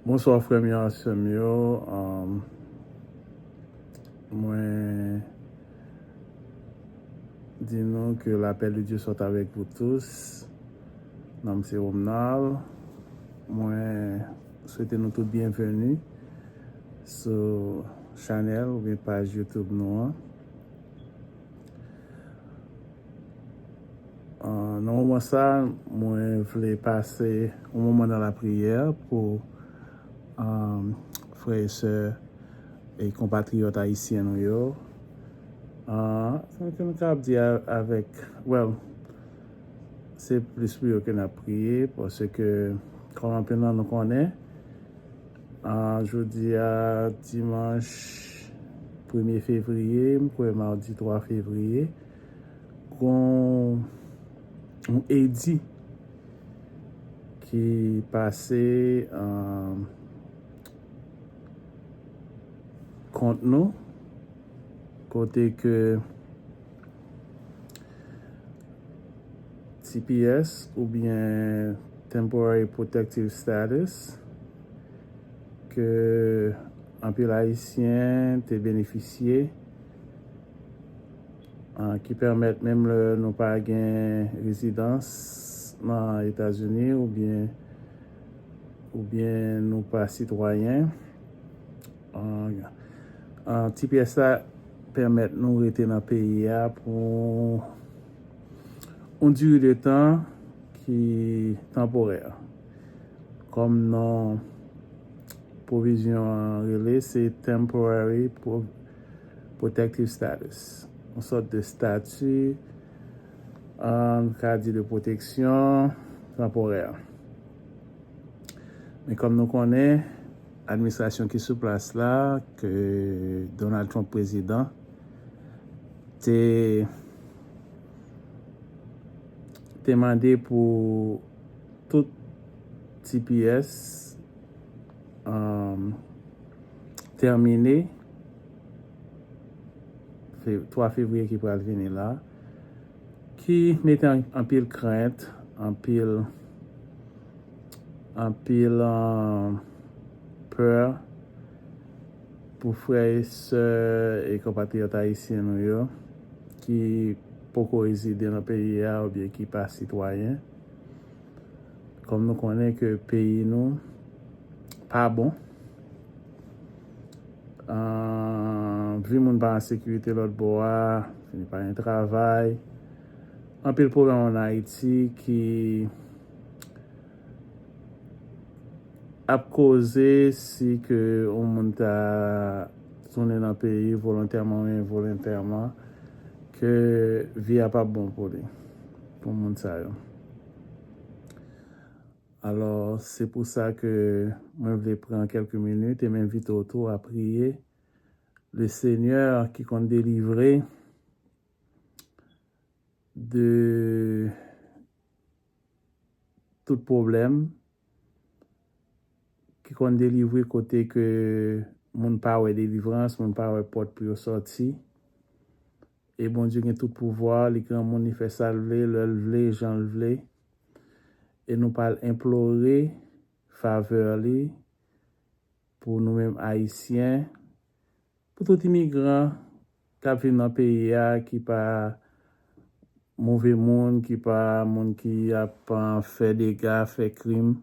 Bonsoir frère et sœur mio. Moi dis-nous que la paix de Dieu soit avec vous tous. Nom c'est Omnal. Moi souhaite nous tous bienvenue sur channel ou bien page YouTube nous. Dans le moment ça, moi voulais passer un moment dans la prière pour frères et sœurs et compatriotes haïtiens nous. C'est un dire avec, c'est plus pour eux que nous avons prié parce que, comme maintenant nous connaissons, jeudi à dimanche 1er février, pour mardi 3 février, on édit qui passait contre nous, côté que TPS ou bien Temporary Protective Status que un peu haïtien t'est bénéficié qui permettent même nous pas gain résidence dans les États-Unis ou bien nous pas citoyens. TPS ça permet nous rester dans le pays pour une durée de temps qui est temporaire. Comme nos provisions relais, c'est Temporary Protective Status. Une sorte de statut en cas de protection temporaire. Mais comme nous connaissons, l'administration qui est sur place là, que Donald Trump président, t'es demandé pour tout TPS terminé 3 février qui va venir là, qui met en pile crainte, en pile peur pour frères, sœurs et compatriotes haïtiens qui peuvent résider dans le pays ou bien qui pas citoyens. Comme nous connaissons que le pays nous pas bon. Vu mon pas en sécurité l'autre bois, fini pas un travail. Un peu le problème en Haïti qui a causé si que on monte à tourner dans le pays volontairement ou involontairement que vie a pas bon pour lui, pour monde ça. Alors c'est pour ça que moi je vais prendre quelques minutes et m'inviter autour à prier le Seigneur qui compte délivrer de tout problème, qui compte délivrer côté que mon pas ouais délivrance, mon pas ouais porte pour sortir. Et bon Dieu a tout pouvoir, les grands monde il fait salver, le lever, j'en lever. Et nous pas implorer faveur li pour nous-mêmes haïtiens, pour tout immigrant qui vient dans le pays qui pas mauvais monde, qui pas monde qui a pas fait dégâts, fait crime.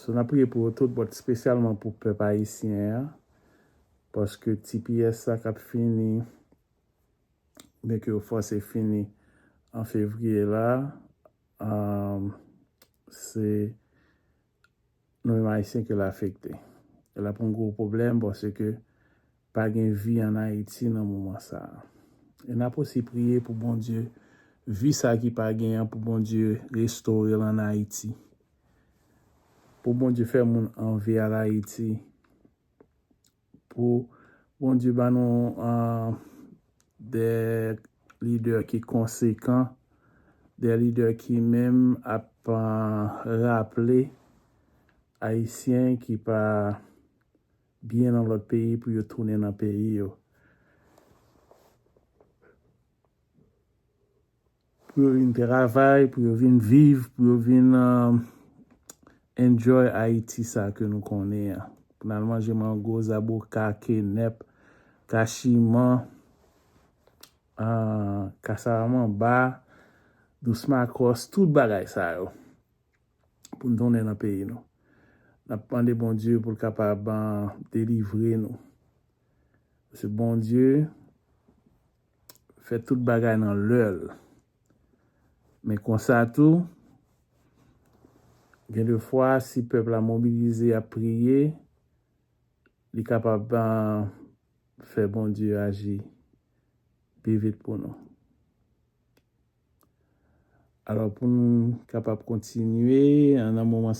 On a prié pour tout, spécialement pour le peuple haïtien, parce que TPS ça a fini, mais que fois c'est fini en février là, c'est nous haïtiens qui l'a affecté. Il a un gros problème parce que pas de vie en Haïti dans le moment ça. Et on a aussi prié pour bon Dieu, vie ça qui pas gain pour bon Dieu restaurer en Haïti. Pour bon Dieu faire mon envie à Haïti. Pour bon Dieu bah nous des leaders qui conséquents, des leaders qui même a rappelé haïtiens qui pas bien dans l'autre pays pour y tourner dans le pays pour venir travailler, pour venir vivre, pour venir enjoy Haïti ça que nous connaissons. Pour nous manger mango, zaboka, kenep, kachima, kassaman ba, doucement cross, tout bagay ça yo. Pour nous donner dans le pays nous. N'a demandé bon Dieu pour le capable délivrer nous. Ce bon Dieu fait tout bagay dans l'heure. Mais comme ça tout, bien de fois si le peuple a mobilisé à prier, il est capable de faire bon Dieu agir plus vite pour nous. Alors pour nous capable continuer, en un moment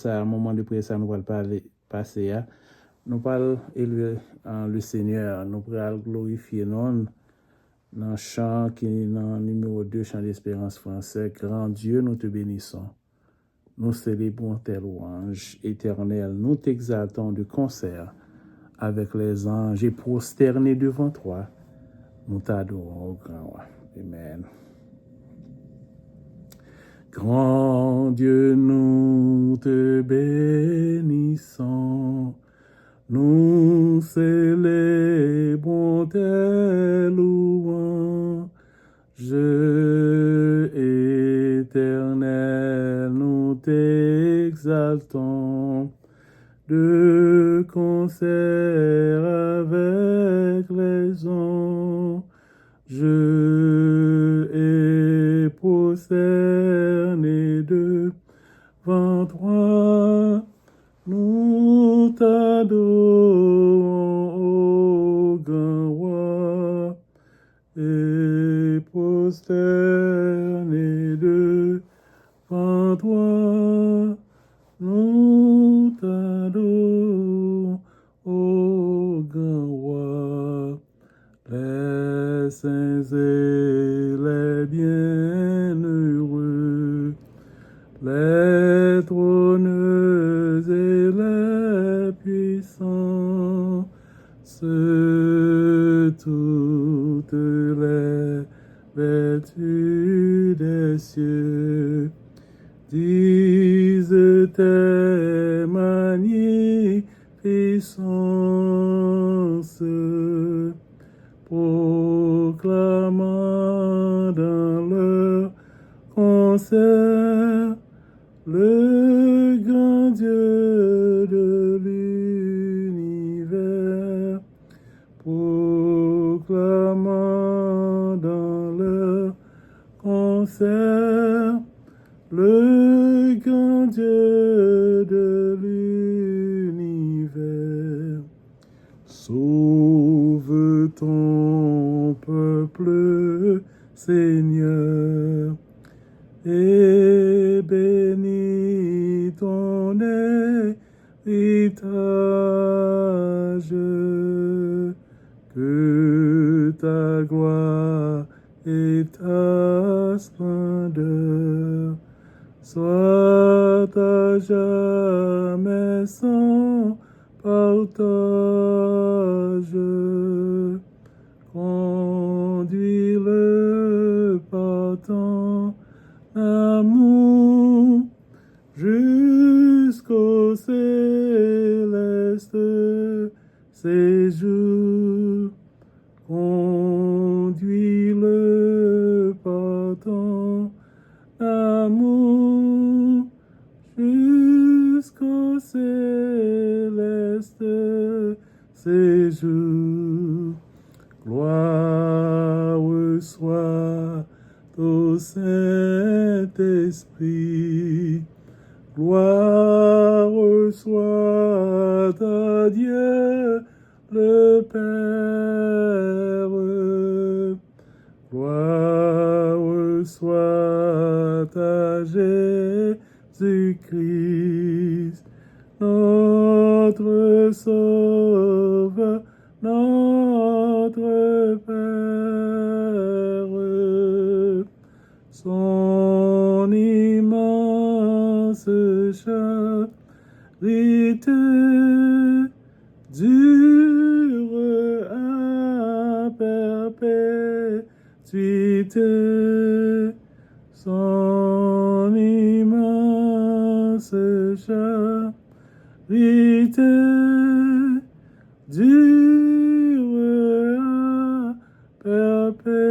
de prière ça nous va parler passer à nous parle élever le Seigneur, nous pourrons glorifier non dans le chant qui est dans le numéro 2, chant d'espérance français. Grand Dieu, nous te bénissons. Nous célébrons tes louanges éternelles. Nous t'exaltons de concert avec les anges et prosternés devant toi. Nous t'adorons, grand roi. Amen. Grand Dieu, nous te bénissons. Nous célébrons tes louanges éternelles, nous t'exaltons de concert avec les anges et prosternés devant toi. Nous t'adorons, ô grand roi, et prosternés devant toi. Nous t'adorons, ô grand roi, les saints et les bienheureux, les trôneux et les puissants, toutes les vertus des cieux, disent tes magnificences, proclamant dans leur concert le grand Dieu de l'univers, proclamant dans leur concert le grand Dieu de l'univers. Sauve ton peuple, Seigneur, et bénis ton héritage, que ta gloire et ta splendeur soient à jamais sans partage. Conduis-le par ton amour jusqu'au céleste séjour. Conduis-le par ton amour jusqu'au céleste séjour. Gloire soit au Saint-Esprit, gloire soit à Dieu le Père, gloire soit à Jésus-Christ, notre Sauveur, notre Père. Son immense charité dure à perpétuité. Son immense charité durera perpétuité.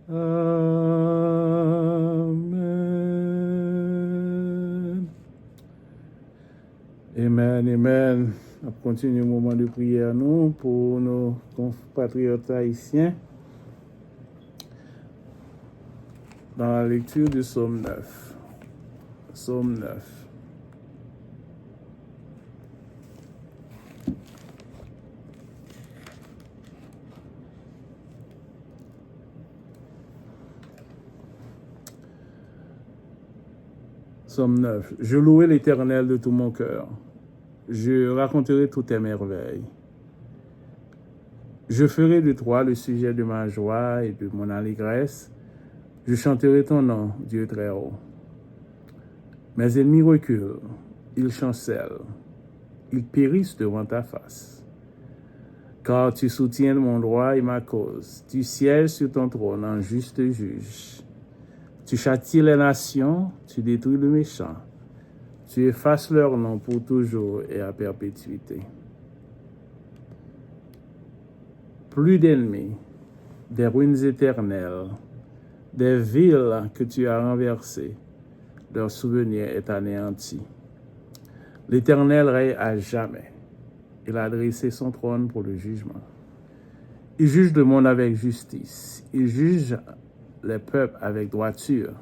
Amen. Amen, amen. On continue le moment de prière nous pour nos compatriotes haïtiens dans la lecture du psaume 9. Psaume 9. Psaume 9. Je louerai l'Éternel de tout mon cœur. Je raconterai toutes tes merveilles. Je ferai de toi le sujet de ma joie et de mon allégresse. Je chanterai ton nom, Dieu très haut. Mes ennemis reculent, ils chancellent, ils périssent devant ta face. Car tu soutiens mon droit et ma cause. Tu sièges sur ton trône en juste juge. Tu châties les nations, tu détruis le méchant. Tu effaces leur nom pour toujours et à perpétuité. Plus d'ennemis, des ruines éternelles, des villes que tu as renversées, leur souvenir est anéanti. L'Éternel règne à jamais. Il a dressé son trône pour le jugement. Il juge le monde avec justice. Il juge les peuples avec droiture.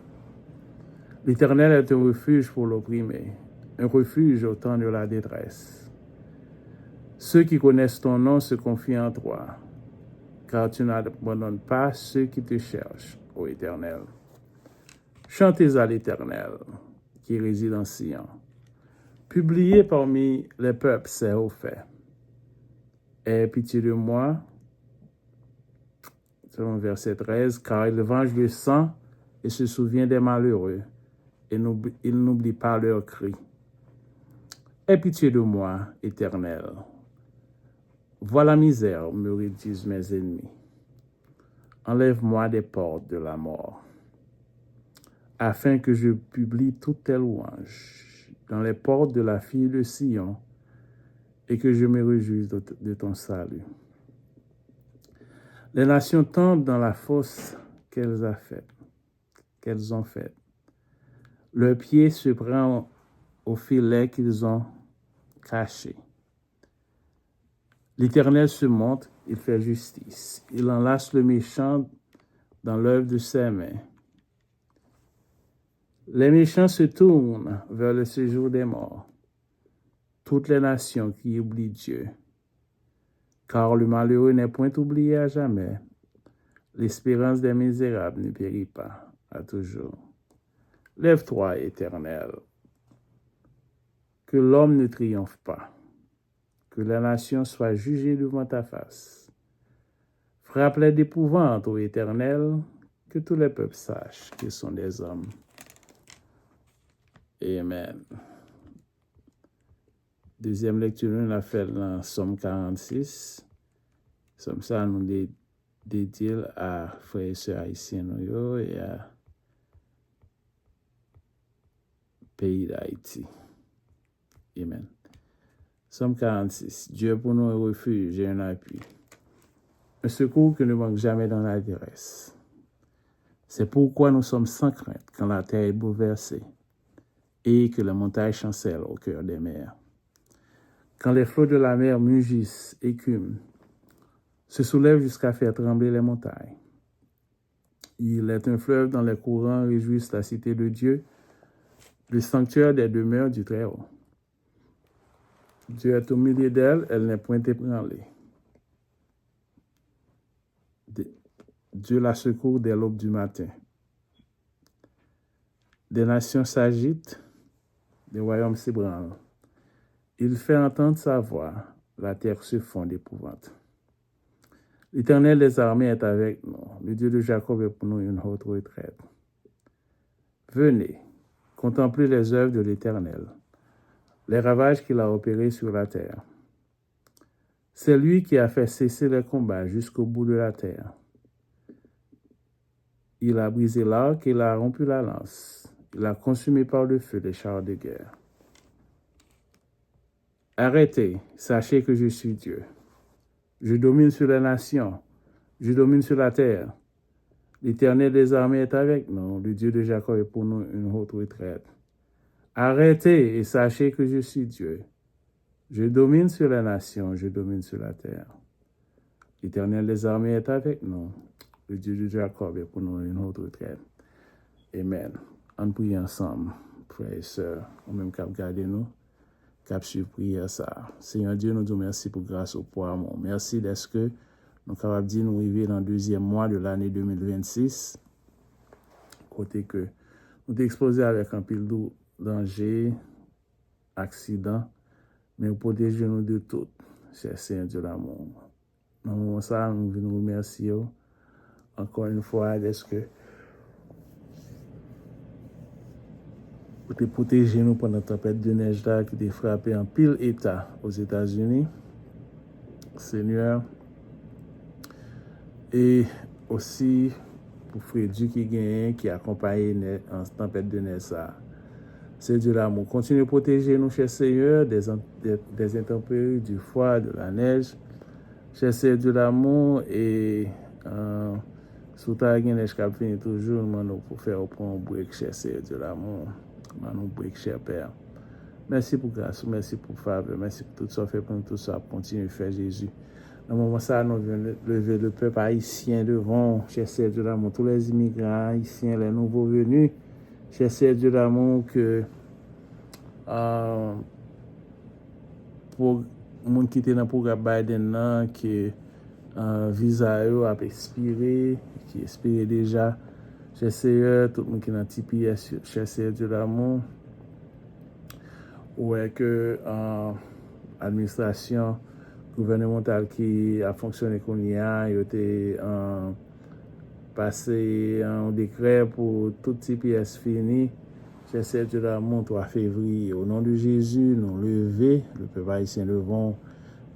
L'Éternel est un refuge pour l'opprimé, un refuge au temps de la détresse. Ceux qui connaissent ton nom se confient en toi, car tu n'abandonnes pas ceux qui te cherchent, ô Éternel. Chantez à l'Éternel, qui réside en Sion. Publiez parmi les peuples ses hauts faits. Aie pitié de moi, selon verset 13, car il venge le sang et se souvient des malheureux, et il n'oublie pas leurs cris. Aie pitié de moi, Éternel. Vois la misère, me réduisent mes ennemis. Enlève-moi des portes de la mort, afin que je publie toutes tes louanges dans les portes de la fille de Sion, et que je me réjouisse de ton salut. Les nations tombent dans la fosse qu'elles ont faite. Leur pied se prend au filet qu'ils ont caché. L'Éternel se montre, il fait justice. Il enlace le méchant dans l'œuvre de ses mains. Les méchants se tournent vers le séjour des morts. Toutes les nations qui oublient Dieu. Car le malheureux n'est point oublié à jamais. L'espérance des misérables ne périt pas à toujours. Lève-toi, Éternel, que l'homme ne triomphe pas, que la nation soit jugée devant ta face. Frappe-les d'épouvante, ô Éternel, que tous les peuples sachent qu'ils sont des hommes. Amen. Deuxième lecture, nous l'a fait dans Somme 46. Somme ça, nous dédié à frères et sœurs haïtiens et à pays d'Haïti. Amen. Somme 46. Dieu pour nous un refuge et un appui. Un secours qui ne manque jamais dans la détresse. C'est pourquoi nous sommes sans crainte quand la terre est bouleversée et que la montagne chancelle au cœur des mers. Quand les flots de la mer mugissent, écument, se soulèvent jusqu'à faire trembler les montagnes. Il est un fleuve dans les courants, réjouissent la cité de Dieu, le sanctuaire des demeures du Très-Haut. Dieu est au milieu d'elle, elle n'est point ébranlée. Dieu la secourt dès l'aube du matin. Des nations s'agitent, des royaumes s'ébranlent. Il fait entendre sa voix, la terre se fond d'épouvante. L'Éternel des armées est avec nous, le Dieu de Jacob est pour nous une haute retraite. Venez, contemplez les œuvres de l'Éternel, les ravages qu'il a opérés sur la terre. C'est lui qui a fait cesser les combats jusqu'au bout de la terre. Il a brisé l'arc et il a rompu la lance. Il a consumé par le feu les chars de guerre. Arrêtez, sachez que je suis Dieu. Je domine sur les nations, je domine sur la terre. L'Éternel des armées est avec nous, le Dieu de Jacob est pour nous une haute retraite. Arrêtez et sachez que je suis Dieu. Je domine sur les nations, je domine sur la terre. L'Éternel des armées est avec nous, le Dieu de Jacob est pour nous une haute retraite. Amen. On prie ensemble, frères et sœurs, on même cap garder nous, cap suivre prière ça. Seigneur Dieu, nous te merci pour grâce au pouvoir. Merci d'être que nous capables de dire nous arriver dans le deuxième mois de l'année 2026, côté que nous sommes exposés avec un pile de danger, accident, mais vous protégez nous de tout, cher Seigneur Dieu l'amour. Dans ce moment ça, nous venons remercier encore une fois d'être que pour te protéger nous pendant la tempête de neige là qui t'a frappé en pile État aux États-Unis, Seigneur. Et aussi pour Frédéric qui gagne, qui accompagne en tempête de neige ça. C'est Dieu l'amour. Continue de protéger nous, cher Seigneur, des intempéries, du froid, de la neige. Cher Seigneur Dieu l'amour, et sous ta neige qui finit toujours, nous pour faire un break, cher Seigneur Dieu l'amour. Nous break, cher Père. Merci pour grâce, merci pour faveur, merci pour tout ça fait pour nous, tout ça. Continue de faire Jésus. Dans le moment ça, nous venons lever le peuple haïtien devant, cher Seigneur Dieu l'amour, tous les immigrants haïtiens, les nouveaux venus, cher Seigneur Dieu l'amour, que pour les gens qui étaient dans le programme Biden, que visa a expiré, qui expiré déjà, cher Seigneur, tout le monde qui est dans TPS, cher Seigneur Dieu l'amour, ou est que l'administration gouvernementale qui a fonctionné comme il y a été passé un décret pour tout TPS fini. Cher Seigneur Dieu l'amour, 3 février. Au nom de Jésus, nous levons, le peuple haïtien levons.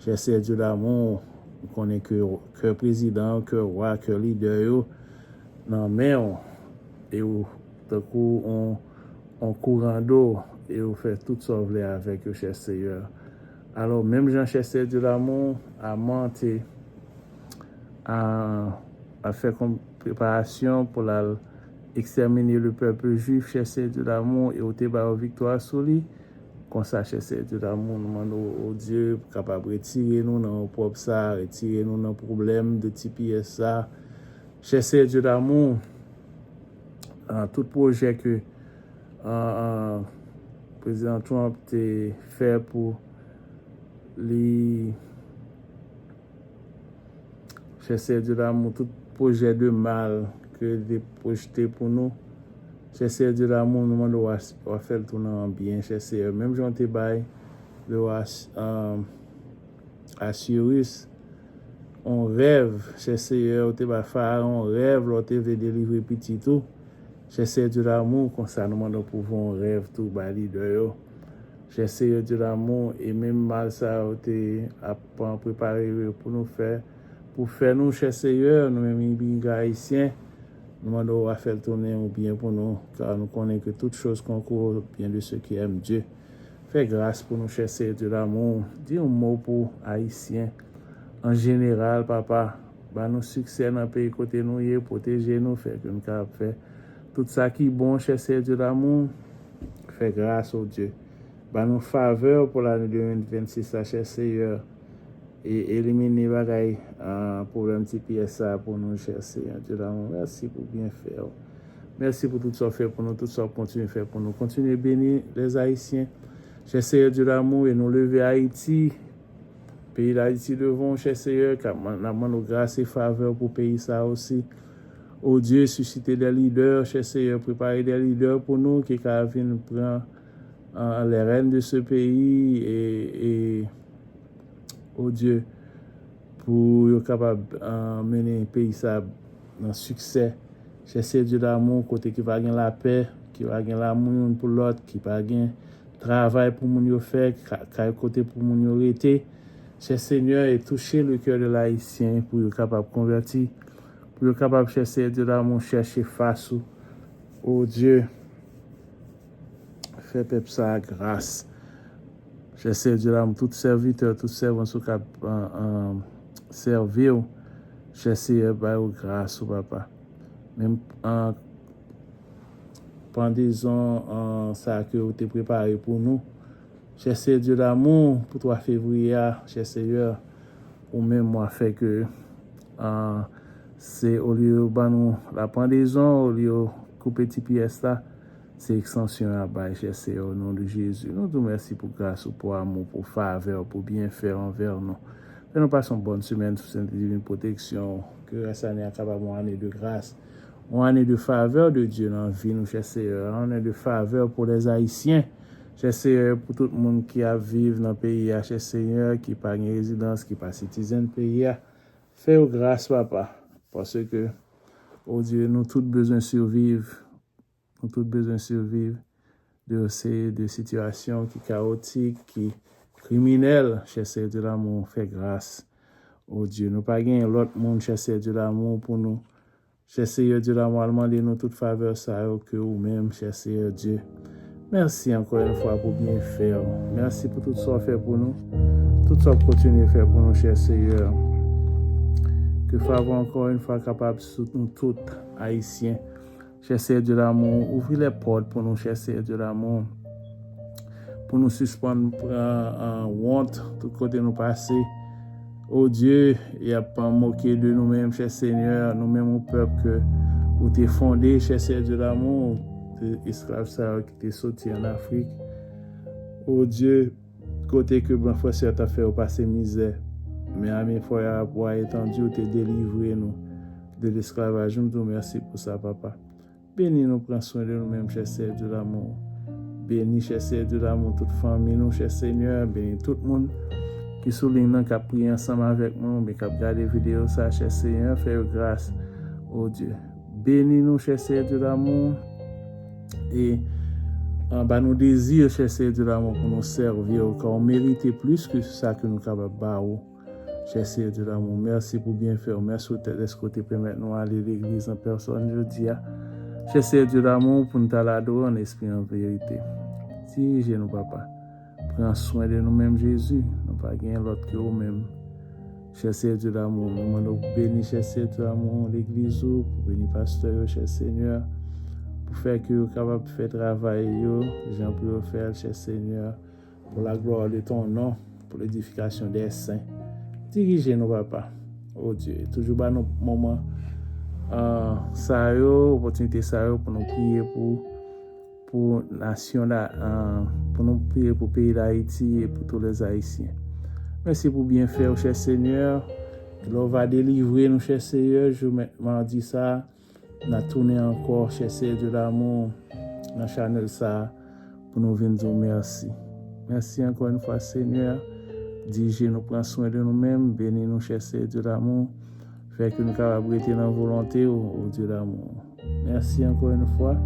Cher Seigneur Dieu l'amour, nous connaissons que président, que roi, que leader, non mais et d'un coup on courant d'eau et on fait tout sauver avec le cher Seigneur. Alors même Jean cher Seigneur de l'amour a monté à faire comme préparation pour exterminer le peuple juif, cher Seigneur de l'amour, et au débat victoire sur lui. Comme ça, cher Seigneur de l'amour, nous demandons au Dieu capable de retirer nous dans le propre ça, retirer nous dans le problème de TPS ça. Cher Seigneur de l'amour, tout projet que le président Trump a fait pour les cher Seigneur de l'amour, tout projet de mal que il projeté pour nous, cher Seigneur de l'amour, nous demandons à faire tout en bien, cher Seigneur. Même Jean Tebaï, le Cyrus, on rêve, cher Seigneur, on rêve, l'autre veut délivrer petit tout. Cher Seigneur de l'amour, comme ça, nous demandons pour un rêve tout bali de yo. Cher Seigneur de l'amour, et même mal ça a préparé pour nous faire, nous, cher Seigneur, nous même les haïtiens, nous demandons à faire tourner au bien pour nous, car nous connaissons que toutes choses concourent bien de ceux qui aiment Dieu. Fais grâce pour nous, cher Seigneur de l'amour. Dis un mot pour haïtiens en général, papa. Bah, nous succès dans le pays côté nous, protéger nous, faire que nous capables faire tout ça qui est bon, cher Seigneur de l'amour. Fais grâce au Dieu. Bah, nous faveur pour l'année 2026, cher Seigneur. Et éliminer les problèmes TPS pour nous, cher Seigneur Dieu l'amour. Merci pour bien faire. Merci pour tout ça fait pour nous, tout ça continue à faire pour nous. Continuez à bénir les Haïtiens. Cher Seigneur Dieu l'amour, et nous lever Haïti. Pays d'Haïti devant, cher Seigneur, car nous avons grâce et faveur pour le pays ça aussi. Oh Dieu, susciter des leaders, cher Seigneur, préparer des leaders pour nous qui viennent prendre les rênes de ce pays et oh Dieu, pour être capable de mener le pays ça dans le succès. Cher Seigneur Dieu d'amour, côté qui va gagner la paix, qui va gagner l'amour pour l'autre, qui va gagner travail pour mon faire, côté pour mon arrêter. Cher Seigneur, et toucher le cœur de l'haïtien pour être capable de convertir, pour être capable, cher Seigneur Dieu d'amour, chercher face au Dieu. fais peuple ça grâce. Cher Seigneur Dieu l'amour, tout serviteur, tout servant sous cap servir, cher Seigneur, bah grâce, papa. Même en pendaison ça que vous avez préparé pour nous. Cher Seigneur Dieu l'amour, pour 3 février, cher Seigneur, ou même moi fait que c'est au lieu de nous la pendaison, au lieu de couper petit pièce là, c'est extension à bas, cher Seigneur, au nom de Jésus. Nous te remercions pour grâce, pour amour, pour faveur, pour bienfait envers nous. Que nous passons une bonne semaine sous cette divine protection. Que cette année capable une année de grâce, une année de faveur de Dieu dans la vie, nous, cher Seigneur. Une année de faveur pour les Haïtiens. Cher Seigneur, pour tout le monde qui a vécu dans le pays, cher Seigneur, qui n'a pas de résidence, qui n'est pas citoyen du pays. Fais grâce, papa. Parce que, oh Dieu, nous tous besoin de survivre. Nous tous besoin de survivre de ces situations qui chaotiques, qui criminelles. Cher Seigneur de l'amour, fais grâce. Oh Dieu, nous pas gagner l'autre monde, cher Seigneur de l'amour, pour nous. Cher Seigneur de l'amour, demandez-nous toute faveur, ça, que vous-même, cher Seigneur Dieu. Merci encore une fois pour bien faire. Merci pour tout ce que fait pour nous. Tout ce que continue à faire pour nous, cher Seigneur. Que faveur encore une fois capable de soutenir tous Haïtiens. Cher Seigneur de l'amour, ouvrez les portes pour nous, cher Seigneur de l'amour. Pour nous suspendre en honte, tout côté nous passer. Oh Dieu, il n'y a pas moqué de nous-mêmes, cher Seigneur, nous-mêmes au peuple que vous t'es fondé, cher Seigneur de l'amour, esclaves qui t'es sorti en Afrique. Oh Dieu, côté que bon frère t'a fait passer misère, mais à mes frères pour étendu, vous t'es délivré nous de l'esclavage. Nous te remercions pour ça, papa. Bénis nous, prends soin de nous-mêmes, cher Seigneur de l'amour. Bénis, cher Seigneur de l'amour, toute famille, nous, cher Seigneur. Bénis tout le monde qui souligne, qui a prié ensemble avec nous, mais qui a regardé la vidéo, ça, cher Seigneur. Fais grâce, oh Dieu. Bénis nous, cher Seigneur de l'amour. Et nous désir, cher Seigneur de l'amour, pour nous servir, car on mérite plus que ça que nous sommes capables. Cher Seigneur de l'amour, merci pour bien faire. Merci pour ce que tu permets de nous aller à l'église en personne, je dis. Cher Seigneur de l'amour, pour nous l'adorer en esprit en vérité. Dirigez-nous, papa. Prends soin de nous-mêmes, Jésus. Nous ne pas gagner l'autre que nous-mêmes. Cher Seigneur de l'amour, nous demandons bénir, cher Seigneur de l'amour, l'église, pour bénir pasteur, cher Seigneur, pour faire que vous capable de faire travail, j'en peux faire, cher Seigneur, pour la gloire de ton nom, pour l'édification des saints. Dirigez-nous, papa. Oh Dieu, toujours dans nos moments, ça y est, opportunité ça y est, pour nous prier pour nation là, pour nous prier pour le pays d'Haïti et pour tous les Haïtiens. Merci pour bien faire, cher Seigneur. L'on va délivrer nous, cher Seigneur. Je m'en dis ça. On a tourné encore, cher Seigneur de l'amour, dans la channel ça, pour nous venir dire merci. Merci encore une fois, Seigneur. Dirigez-nous, prends soin de nous-mêmes. Bénis-nous, cher Seigneur de l'amour. Fait que nous capables être dans la volonté, au Dieu d'amour. Merci encore une fois.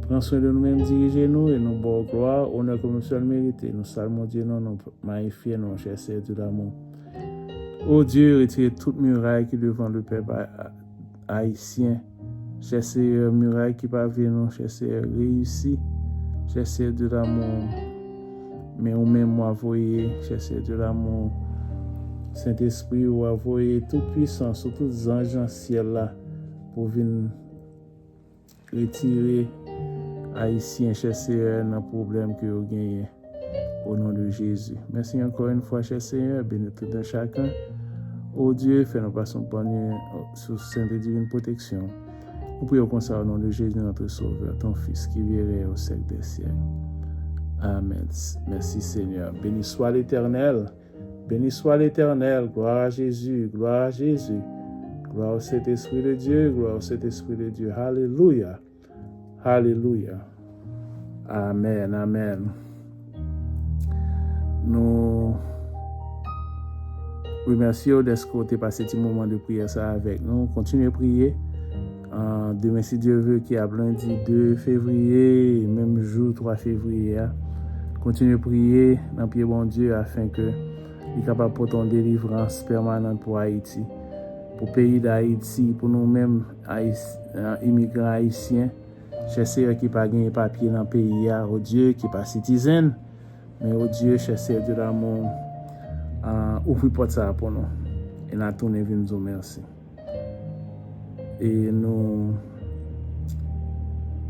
Prends soin de nous-mêmes, dirigez-nous et nous bonne gloire, honneur comme nous sommes mérités. Nous saluons Dieu, nous magnifions, nous, cher Seigneur de l'amour. Ô Dieu, retirez toute muraille qui devant le peuple haïtien. Cher Seigneur, muraille qui parvient, nous, cher Seigneur, réussi. Cher Seigneur de l'amour. Mais ou même moi, voyez, cher Seigneur de l'amour. Saint-Esprit, vous envoyez toute puissance, tous les anges dans le ciel là, pour venir retirer Haïtiens, cher Seigneur, dans le problème que vous gagnez. Au nom de Jésus. Merci encore une fois, cher Seigneur. Bénis tout un chacun. Oh Dieu, fais-nous passer bonne nuit sous sainte et divine protection. Nous prions comme ça au nom de Jésus, notre Sauveur, ton Fils, qui vivrait au siècle des siècles. Amen. Merci Seigneur. Béni soit l'Éternel. Béni soit l'Éternel. Gloire à Jésus. Gloire à Jésus. Gloire au Saint-Esprit de Dieu. Gloire au Saint-Esprit de Dieu. Alléluia. Alléluia. Amen. Amen. Nous remercions de ce que tu as passé ce moment de prière ça avec nous. Continuez à prier. Demain, si Dieu veut, qui a lundi 2 février, même jour 3 février, continuez à prier dans le pied bon Dieu afin que il est capable de porter une délivrance permanente pour Haïti, pour le pays d'Haïti, pour nous-mêmes, immigrants haïtiens. Chers qui pas gagné papier dans le pays, oh Dieu, qui pas citizen, mais oh Dieu, chers de l'amour, ouvre porte ça pour nous. Et nous tournons vers nous merci. Et nous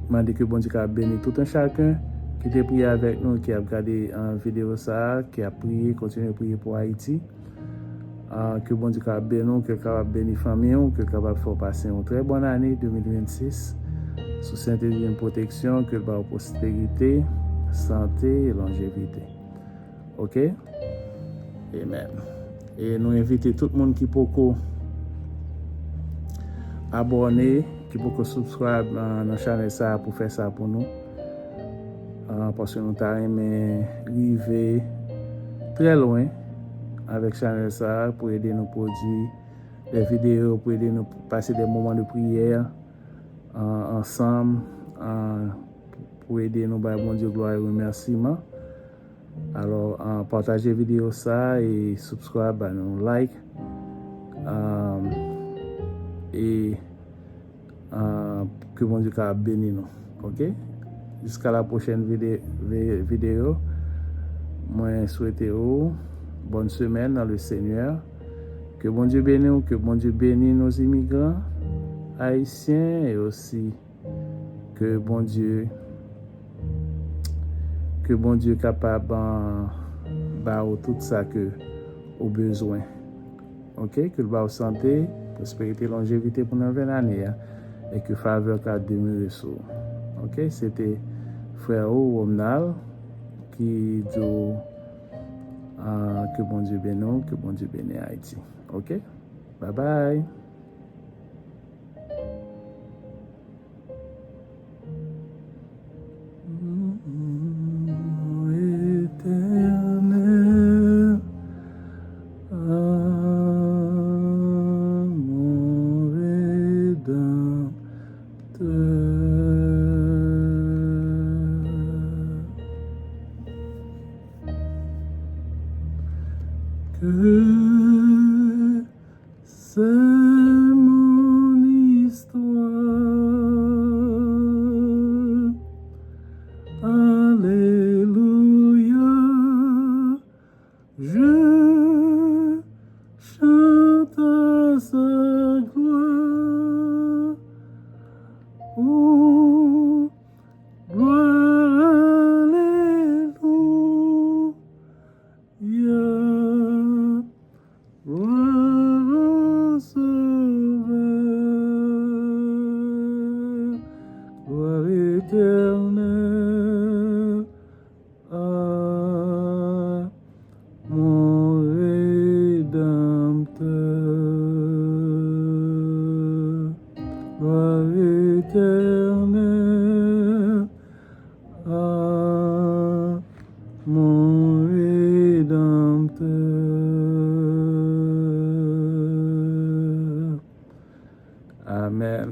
demandons que bon Dieu a béni tout un chacun qui a prié avec nous, qui a regardé en vidéo ça, qui a prié, continue à prier pour Haïti. Que bon Dieu a béni, que capable béni famille, que capable faire passer une très bonne année 2026 sous sainte et divine protection, que va prospérité, santé et longévité. OK? Amen. Et nous invitons tout le monde qui peut abonner, qui peut subscribe dans la chaîne ça pour faire ça pour nous. Parce que nous avons arrivé très loin avec Channel ça pour aider nous produire des vidéos, pour aider nous passer des moments de prière ensemble, pour aider nous par bon Dieu gloire et remerciement. Alors partagez vidéo ça et subscribe, nous like et que bon Dieu bénisse nous. OK? Jusqu'à la prochaine vidéo. Moi souhaite bonne semaine dans le Seigneur. Que bon Dieu bénisse, que bon Dieu bénisse nos immigrants haïtiens et aussi que bon Dieu capable de tout ça que au besoin. OK, que le ba santé, prospérité, longévité pour une nouvelle année et que faveur qu'a demeuré sur. OK, c'était frère Omnal qui dit que bon Dieu bénisse, que bon Dieu bénisse Haïti. OK? Bye bye. Éternel, mon Rédempteur, que c'est mon histoire. Alléluia, je chante à sa gloire. Oh, gloire, alléluia, gloire au Sauveur, gloire éternelle à mon Rédempteur, gloire éternelle à mon Rédempteur. Amen.